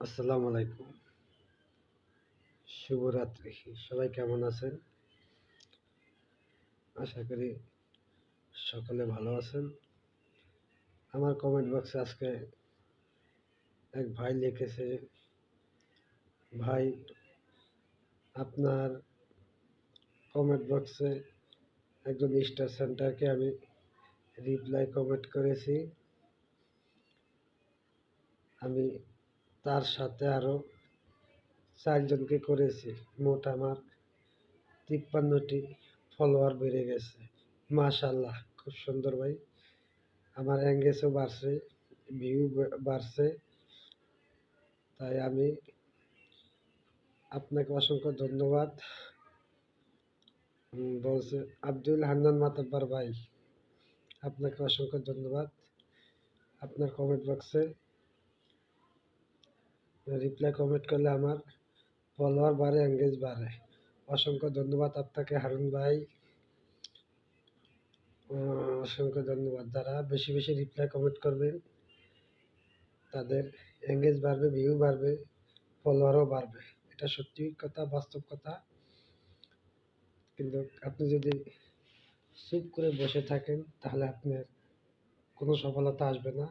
আসসালামু আলাইকুম। শুভরাত্রি। সবাই কেমন আছেন? আশা করি সকলে ভালো আছেন। আমার কমেন্ট বক্সে আজকে এক ভাই লিখেছে, ভাই আপনার কমেন্ট বক্সে একজন স্টার সেন্টারকে আমি রিপ্লাই কমেন্ট করেছি। আমি তার সাথে আরও 4 জনকে করেছি। মোট আমার 53টি ফলোয়ার বেড়ে গেছে। মাশাআল্লাহ, খুব সুন্দর ভাই। আমার এঙ্গেজও বাড়ছে, ভিউ বাড়ছে। তাই আমি আপনাকে অসংখ্য ধন্যবাদ। বলছে আব্দুল হান্নান মাতব্বর ভাই, আপনাকে অসংখ্য ধন্যবাদ। আপনার কমেন্ট বক্সে রিপ্লাই কমেন্ট করলে আমার ফলোয়ার বাড়ে, এঙ্গেজ বাড়ে। অসংখ্য ধন্যবাদ আপনাকে হারুন ভাই। অসংখ্য ধন্যবাদ। যারা বেশি বেশি রিপ্লাই কমেন্ট করবেন তাদের এঙ্গেজ বাড়বে, ভিউ বাড়বে, ফলোয়ারও বাড়বে। এটা সত্যি কথা, বাস্তব কথা। কিন্তু আপনি যদি চুপ করে বসে থাকেন তাহলে আপনার কোনো সফলতা আসবে না।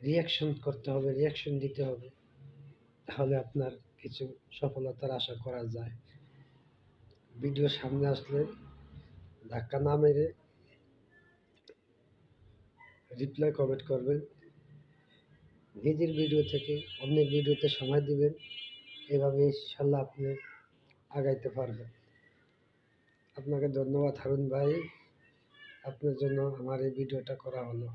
রিয়াকশন করতে হবে, রিয়াকশন দিতে হবে, তাহলে আপনার কিছু সফলতার আশা করা যায়। ভিডিও সামনে আসলে ধাক্কা না মেরে রিপ্লাই কমেন্ট করবেন। নিজের ভিডিও থেকে অন্যের ভিডিওতে সময় দিবেন। এভাবে ইনশাল্লাহ আপনি আগাইতে পারবেন। আপনাকে ধন্যবাদ হারুন ভাই। আপনার জন্য আমার এই ভিডিওটা করা হলো।